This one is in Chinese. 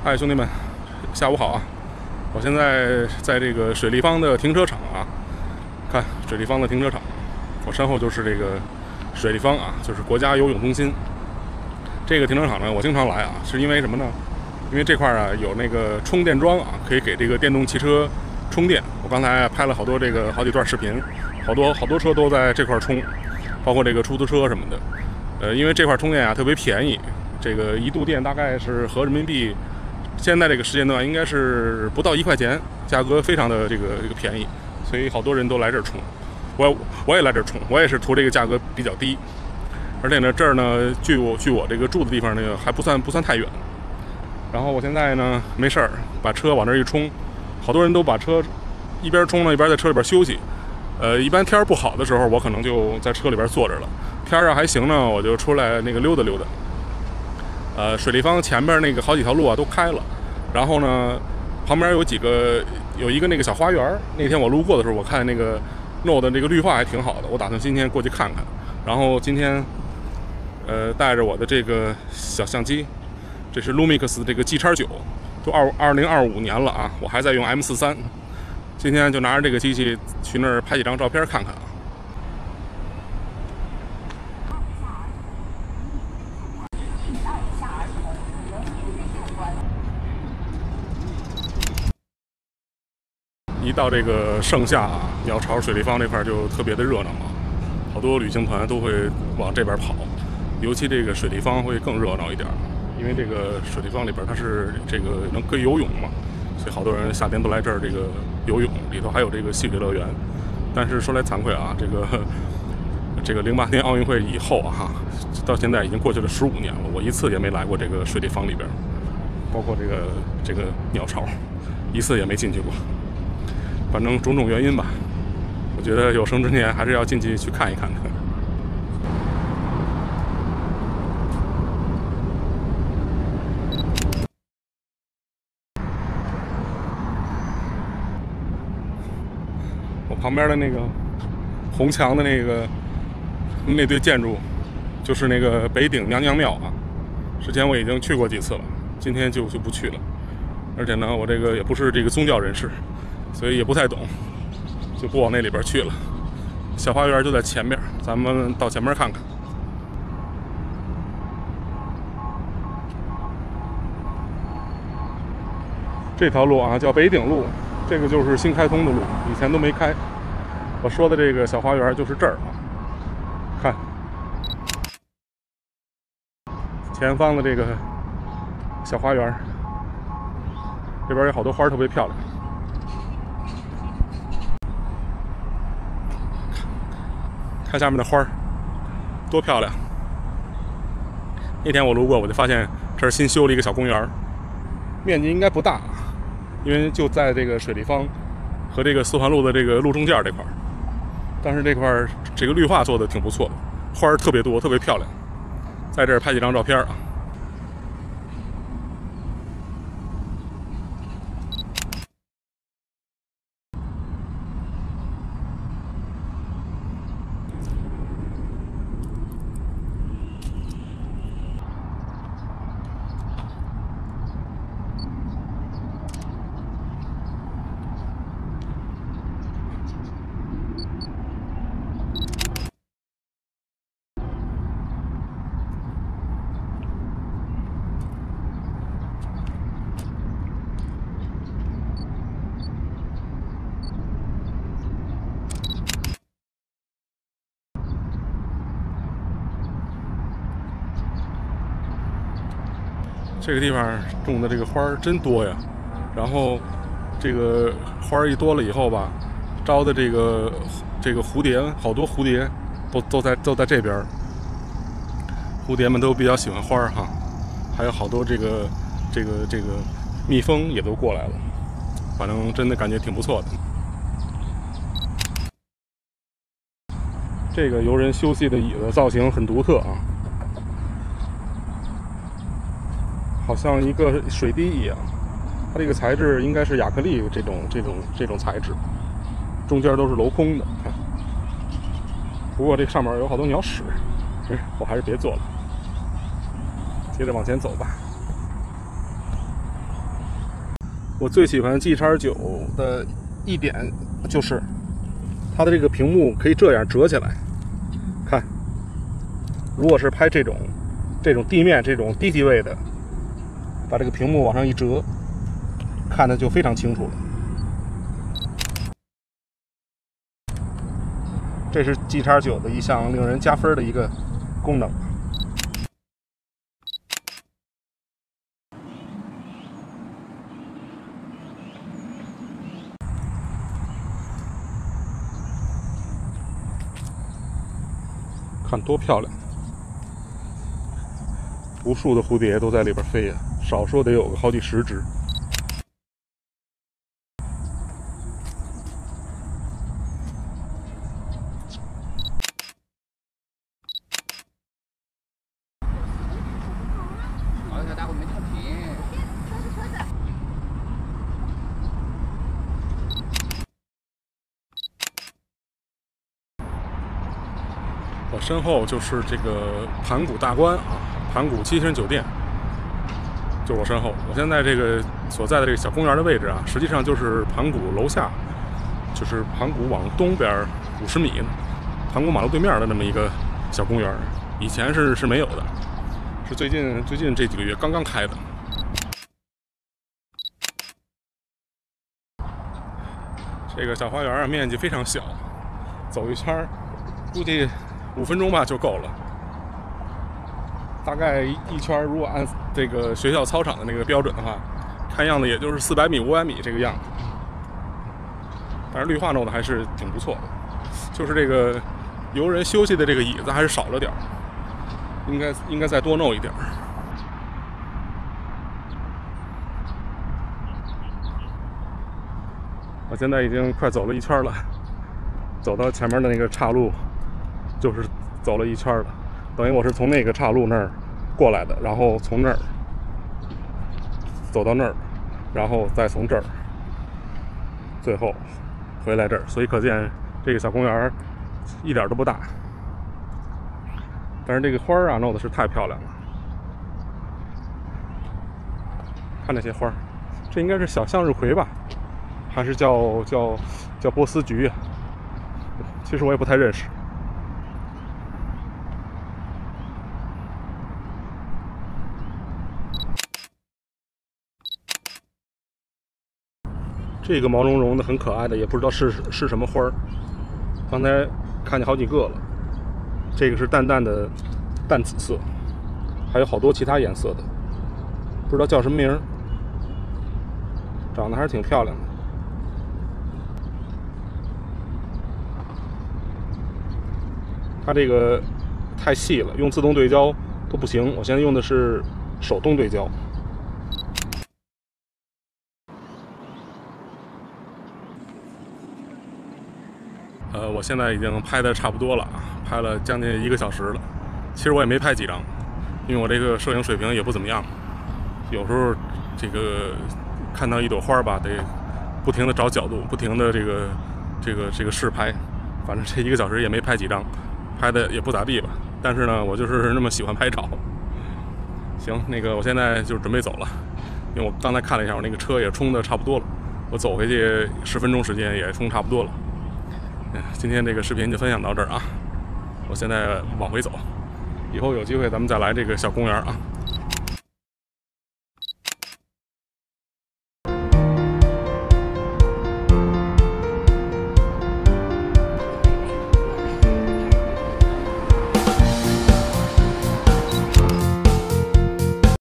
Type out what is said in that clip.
嗨，兄弟们，下午好啊！我现在在这个水立方的停车场啊，看水立方的停车场，我身后就是这个水立方啊，就是国家游泳中心。这个停车场呢，我经常来啊，是因为什么呢？因为这块啊有那个充电桩啊，可以给这个电动汽车充电。我刚才拍了好几段视频，好多车都在这块充，包括这个出租车什么的。因为这块充电啊特别便宜，这个1度电大概是合人民币。现在这个时间段应该是不到1块钱，价格非常的这个便宜，所以好多人都来这儿充。我也来这儿充，我也是图这个价格比较低，而且呢这儿呢距我这个住的地方呢还不算太远。然后我现在呢没事儿，把车往这儿一充，好多人都把车一边充呢一边在车里边休息。一般天儿不好的时候，我可能就在车里边坐着了。天儿还行呢，我就出来那个溜达溜达。水立方前边那个好几条路啊都开了，然后呢，旁边有一个那个小花园。那天我路过的时候，我看那个弄的这个绿化还挺好的，我打算今天过去看看。然后今天带着我的这个小相机，这是 Lumix 这个 G-X9，都2025年了啊，我还在用 M43。今天就拿着这个机器去那儿拍几张照片看看啊。一到这个盛夏啊，鸟巢水立方这块就特别的热闹啊，好多旅行团都会往这边跑，尤其这个水立方会更热闹一点，因为这个水立方里边它是这个可以游泳嘛，所以好多人夏天都来这儿这个游泳，里头还有这个戏水乐园。但是说来惭愧啊，这个08年奥运会以后啊，到现在已经过去了15年了，我一次也没来过这个水立方里边，包括这个鸟巢，一次也没进去过。反正种种原因吧，我觉得有生之年还是要进去看一看的。我旁边的那个红墙的那堆建筑，就是那个北顶娘娘庙啊。之前我已经去过几次了，今天就不去了。而且呢，我这个也不是这个宗教人士，所以也不太懂，就不往那里边去了。小花园就在前面，咱们到前面看看。这条路啊叫北顶路，这个就是新开通的路，以前都没开。我说的这个小花园就是这儿啊，看前方的这个小花园，这边有好多花特别漂亮。看下面的花儿多漂亮！那天我路过，我就发现这儿新修了一个小公园，面积应该不大，因为就在这个水立方和这个四环路的这个路中间这块儿。但是这块儿这个绿化做的挺不错的，花儿特别多，特别漂亮。在这儿拍几张照片啊。这个地方种的这个花儿真多呀，然后这个花儿一多了以后吧，招的这个蝴蝶，好多蝴蝶都在这边，蝴蝶们都比较喜欢花儿哈，还有好多这个蜜蜂也都过来了，反正真的感觉挺不错的。这个游人休息的椅子造型很独特啊。好像一个水滴一样，它这个材质应该是亚克力这种材质，中间都是镂空的。看，不过这上面有好多鸟屎，我还是别做了，接着往前走吧。我最喜欢 G-X9的一点就是它的这个屏幕可以这样折起来，看，如果是拍这种地面这种低机位的，把这个屏幕往上一折，看的就非常清楚了。这是 G-X9的一项令人加分的一个功能。看多漂亮！无数的蝴蝶都在里边飞呀，少说得有个好几10只。我身后就是这个盘古大观啊，盘古7星酒店，就是我身后。我现在这个所在的这个小公园的位置啊，实际上就是盘古楼下，就是盘古往东边50米，盘古马路对面的那么一个小公园。以前是没有的，是最近这几个月刚刚开的。这个小花园啊，面积非常小，走一圈估计5分钟吧就够了。大概一圈，如果按这个学校操场的那个标准的话，看样子也就是400米、500米这个样子。但是绿化弄的还是挺不错的，就是这个游人休息的这个椅子还是少了点，应该再多弄一点。我现在已经快走了一圈了，走到前面的那个岔路，就是走了一圈了，等于我是从那个岔路那儿过来的，然后从那儿走到那儿，然后再从这儿，最后回来这儿。所以可见这个小公园一点都不大，但是这个花啊弄的是太漂亮了。看那些花，这应该是小向日葵吧，还是叫波斯菊啊？其实我也不太认识。这个毛茸茸的很可爱的，也不知道是什么花儿。刚才看见好几个了，这个是淡淡的淡紫色，还有好多其他颜色的，不知道叫什么名儿，长得还是挺漂亮的。它这个太细了，用自动对焦都不行，我现在用的是手动对焦。我现在已经拍的差不多了啊，拍了将近1个小时了。其实我也没拍几张，因为我这个摄影水平也不怎么样。有时候这个看到一朵花吧，得不停的找角度，不停的这个试拍。反正这1个小时也没拍几张，拍的也不咋地吧。但是呢，我就是那么喜欢拍照。行，那个我现在就准备走了，因为我刚才看了一下，我那个车也充的差不多了，我走回去10分钟时间也充差不多了。今天这个视频就分享到这儿啊，我现在往回走，以后有机会咱们再来这个小公园啊。